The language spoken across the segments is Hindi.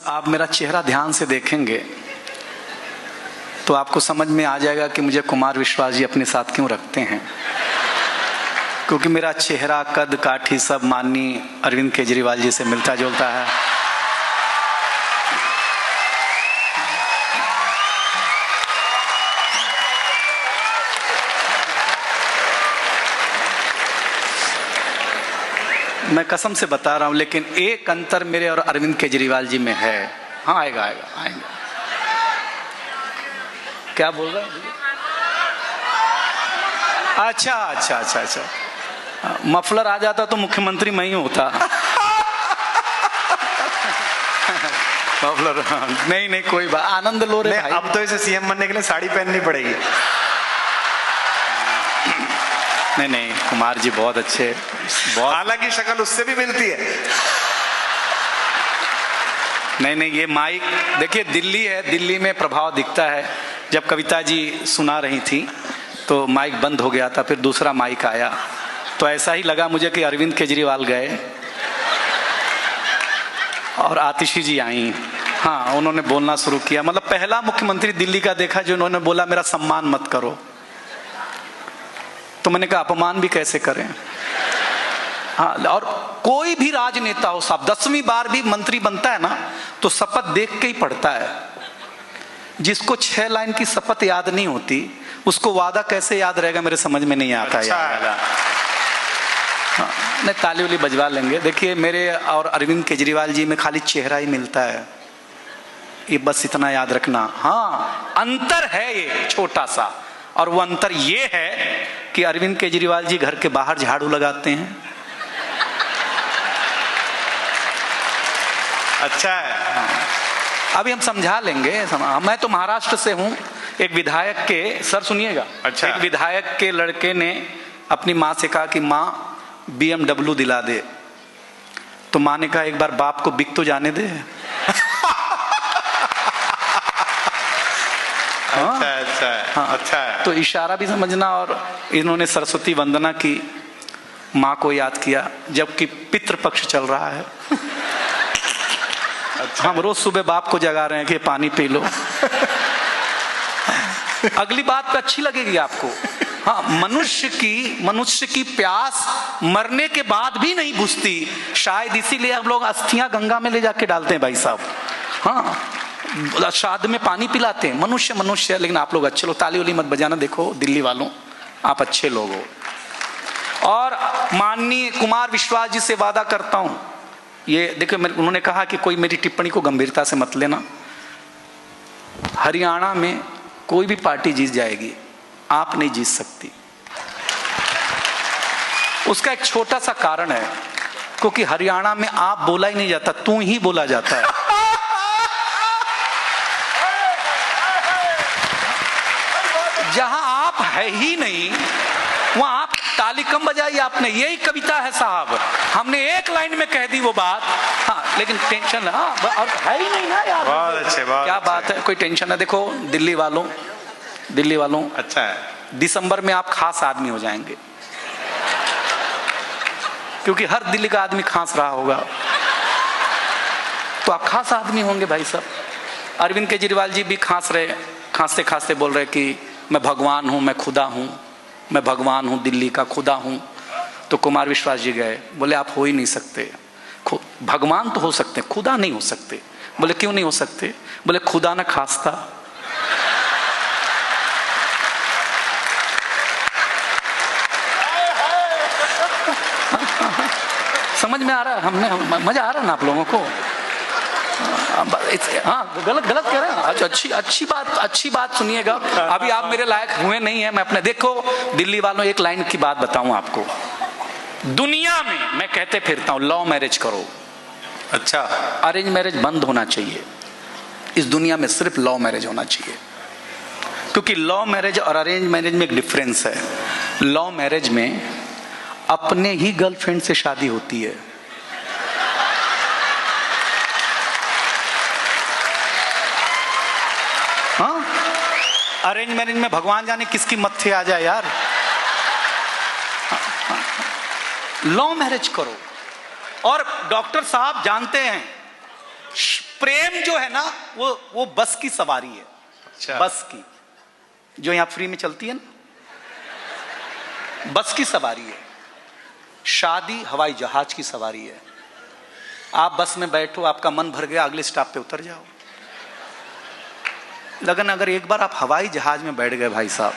आप मेरा चेहरा ध्यान से देखेंगे तो आपको समझ में आ जाएगा कि मुझे कुमार विश्वास जी अपने साथ क्यों रखते हैं। क्योंकि मेरा चेहरा, कद काठी सब माननीय अरविंद केजरीवाल जी से मिलता जुलता है। मैं कसम से बता रहा हूं, लेकिन एक अंतर मेरे और अरविंद केजरीवाल जी में है। हाँ, आएगा आएगा। क्या बोल रहे हैं? अच्छा। मफलर आ जाता तो मुख्यमंत्री मैं ही होता। मफलर नहीं कोई बात, आनंद लो रे भाई। अब तो इसे सीएम बनने के लिए साड़ी पहननी पड़ेगी। नहीं, कुमार जी बहुत अच्छे, बहुत। हालांकि शक्ल उससे भी मिलती है। नहीं, ये माइक देखिए, दिल्ली है, दिल्ली में प्रभाव दिखता है। जब कविता जी सुना रही थी तो माइक बंद हो गया था, फिर दूसरा माइक आया तो ऐसा ही लगा मुझे कि अरविंद केजरीवाल गए और आतिशी जी आई। हाँ, उन्होंने बोलना शुरू किया। मतलब पहला मुख्यमंत्री दिल्ली का देखा जो उन्होंने बोला मेरा सम्मान मत करो। तो मैंने कहा अपमान भी कैसे करें। हाँ, और कोई भी राजनेता हो साहब, 10वीं बार भी मंत्री बनता है ना तो शपथ देख के ही पढ़ता है। जिसको 6 लाइन की शपथ याद नहीं होती उसको वादा कैसे याद रहेगा, मेरे समझ में नहीं आता। अच्छा हाँ, नहीं, ताली उली बजवा लेंगे। देखिए, मेरे और अरविंद केजरीवाल जी में खाली चेहरा ही मिलता है, ये बस इतना याद रखना। हाँ, अंतर है ये छोटा सा, और वो अंतर ये है कि अरविंद केजरीवाल जी घर के बाहर झाड़ू लगाते हैं। अच्छा है। हाँ, अभी हम समझा लेंगे। मैं तो महाराष्ट्र से हूँ। एक विधायक के, सर सुनिएगा, अच्छा। एक विधायक के लड़के ने अपनी माँ से कहा कि माँ BMW दिला दे, तो माँ ने कहा एक बार बाप को बिक तो जाने दे। अच्छा है। तो इशारा भी समझना। और इन्होंने सरस्वती वंदना की, माँ को याद किया, जबकि पितृपक्ष चल रहा है। अच्छा। हम रोज सुबह बाप को जगा रहे हैं कि पानी पी लो। अगली बात तो अच्छी लगेगी आपको। हाँ, मनुष्य की प्यास मरने के बाद भी नहीं बुझती, शायद इसीलिए हम लोग अस्थियां गंगा में ले जाके डालते हैं भाई साहब। हाँ, श्राद्ध में पानी पिलाते हैं। मनुष्य, लेकिन आप लोग अच्छे लोग। ताली उली मत बजाना। देखो दिल्ली वालों, आप अच्छे लोग हो। और माननीय कुमार विश्वास जी से वादा करता हूं, ये देखो, उन्होंने कहा कि कोई मेरी टिप्पणी को गंभीरता से मत लेना। हरियाणा में कोई भी पार्टी जीत जाएगी, आप नहीं जीत सकती। उसका एक छोटा सा कारण है, क्योंकि हरियाणा में आप बोला ही नहीं जाता, तू ही बोला जाता है। जहां आप है ही नहीं वहां आप ताली कम बजाई आपने। यही कविता है साहब, हमने एक लाइन में कह दी वो बात। हाँ, लेकिन टेंशन, हाँ, और है ही नहीं ना यार। बहुत अच्छे, क्या बात है, कोई टेंशन है। देखो दिल्ली वालों, अच्छा है, दिसंबर में आप खास आदमी हो जाएंगे, क्योंकि हर दिल्ली का आदमी खांस रहा होगा, तो आप खास आदमी होंगे भाई साहब। अरविंद केजरीवाल जी भी खांसते खांसते बोल रहे कि मैं भगवान हूं, मैं खुदा हूं, मैं भगवान हूं, दिल्ली का खुदा हूं। तो कुमार विश्वास जी गए, बोले आप हो ही नहीं सकते। भगवान तो हो सकते, खुदा नहीं हो सकते। बोले क्यों नहीं हो सकते? बोले खुदा ना खास्ता। समझ में आ रहा है? हमने मजा आ रहा है ना आप लोगों को? हाँ, गलत कह रहे हैं। अच्छी बात सुनिएगा। अभी आप मेरे लायक हुए नहीं है। मैं अपने, देखो दिल्ली वालों, एक लाइन की बात बताऊं आपको। दुनिया में मैं कहते फिरता हूं लव मैरिज करो। अच्छा, अरेंज मैरिज बंद होना चाहिए। इस दुनिया में सिर्फ लव मैरिज होना चाहिए, क्योंकि लव मैरिज और अरेंज मैरिज में एक डिफरेंस है। लव मैरिज में अपने ही गर्लफ्रेंड से शादी होती है। हाँ, अरेंज मैरिज में भगवान जाने किसकी मत्थे आ जाए यार। लव मैरिज करो। और डॉक्टर साहब जानते हैं प्रेम जो है ना वो बस की सवारी है। अच्छा। बस की जो यहां फ्री में चलती है ना, बस की सवारी है। शादी हवाई जहाज की सवारी है। आप बस में बैठो, आपका मन भर गया, अगले स्टॉप पे उतर जाओ। लेकिन अगर एक बार आप हवाई जहाज में बैठ गए भाई साहब,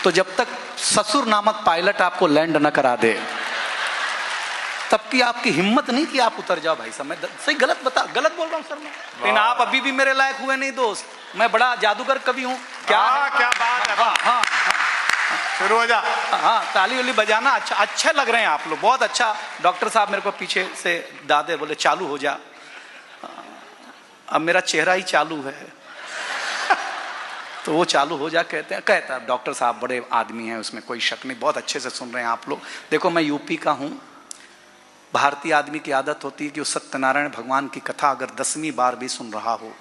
तो जब तक ससुर नामक पायलट आपको लैंड न करा दे, तब की आपकी हिम्मत नहीं कि आप उतर जाओ। भाई साहब मैं सही गलत गलत बोल रहा हूं सर मैं, लेकिन आप अभी भी मेरे लायक हुए नहीं दोस्त। मैं बड़ा जादूगर कवि हूं। क्या बात है। हाँ, शुरू हो जा। हाँ, ताली वाली बजाना अच्छे लग रहे हैं आप लोग, बहुत अच्छा। डॉक्टर साहब मेरे को पीछे से दादे बोले चालू हो जा। अब मेरा चेहरा ही चालू है तो वो चालू हो जा कहते हैं, कहता है डॉक्टर साहब बड़े आदमी हैं, उसमें कोई शक नहीं, बहुत अच्छे से सुन रहे हैं आप लोग। देखो मैं यूपी का हूं। भारतीय आदमी की आदत होती है कि वो सत्यनारायण भगवान की कथा अगर 10वीं बार भी सुन रहा हो,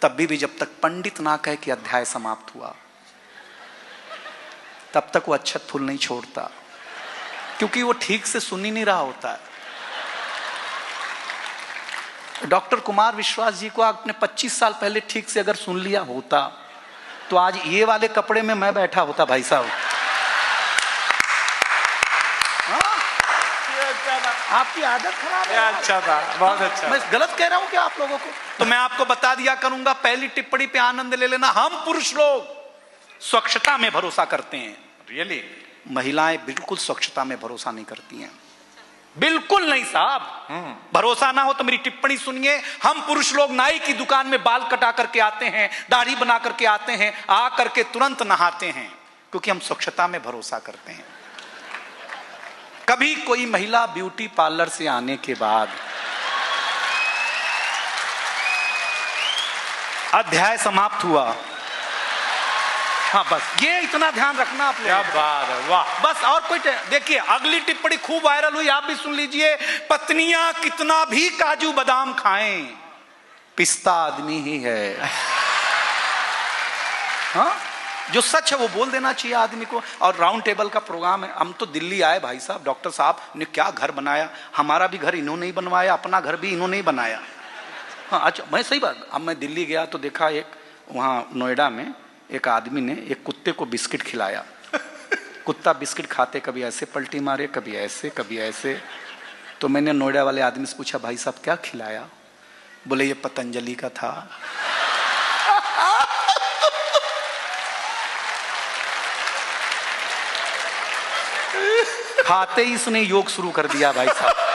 तब भी जब तक पंडित ना कहे कि अध्याय समाप्त हुआ, तब तक वो अच्छत फूल नहीं छोड़ता, क्योंकि वो ठीक से सुन ही नहीं रहा होता है। डॉक्टर कुमार विश्वास जी को आपने 25 साल पहले ठीक से अगर सुन लिया होता, तो आज ये वाले कपड़े में मैं बैठा होता भाई साहब। आपकी आदत खराब है। अच्छा था, बहुत अच्छा। मैं गलत कह रहा हूं क्या आप लोगों को? तो मैं आपको बता दिया करूंगा, पहली टिप्पणी पे आनंद ले लेना। हम पुरुष लोग स्वच्छता में भरोसा करते हैं। रियली? महिलाएं बिल्कुल स्वच्छता में भरोसा नहीं करती हैं, बिल्कुल नहीं साहब। भरोसा ना हो तो मेरी टिप्पणी सुनिए। हम पुरुष लोग नाई की दुकान में बाल कटा करके आते हैं, दाढ़ी बना करके आते हैं, आ करके तुरंत नहाते हैं, क्योंकि हम स्वच्छता में भरोसा करते हैं। कभी कोई महिला ब्यूटी पार्लर से आने के बाद अध्याय समाप्त हुआ, हाँ बस ये इतना ध्यान रखना आप लोग। क्या बात है, वाह। बस और कोई देखिए अगली टिप्पणी खूब वायरल हुई, आप भी सुन लीजिए। पत्नियां कितना भी काजू बादाम खाएं, पिस्ता आदमी ही है। हाँ, जो सच है वो बोल देना चाहिए आदमी को। और राउंड टेबल का प्रोग्राम है, हम तो दिल्ली आए भाई साहब, डॉक्टर साहब ने क्या घर बनाया। हमारा भी घर इन्होंने ही बनवाया, अपना घर भी इन्होंने ही बनाया। हाँ अच्छा, मैं सही बात, अब मैं दिल्ली गया तो देखा एक वहाँ नोएडा में एक आदमी ने एक कुत्ते को बिस्किट खिलाया। कुत्ता बिस्किट खाते कभी ऐसे पलटी मारे, कभी ऐसे, कभी ऐसे। तो मैंने नोएडा वाले आदमी से पूछा, भाई साहब क्या खिलाया? बोले ये पतंजलि का था। खाते ही इसने योग शुरू कर दिया भाई साहब।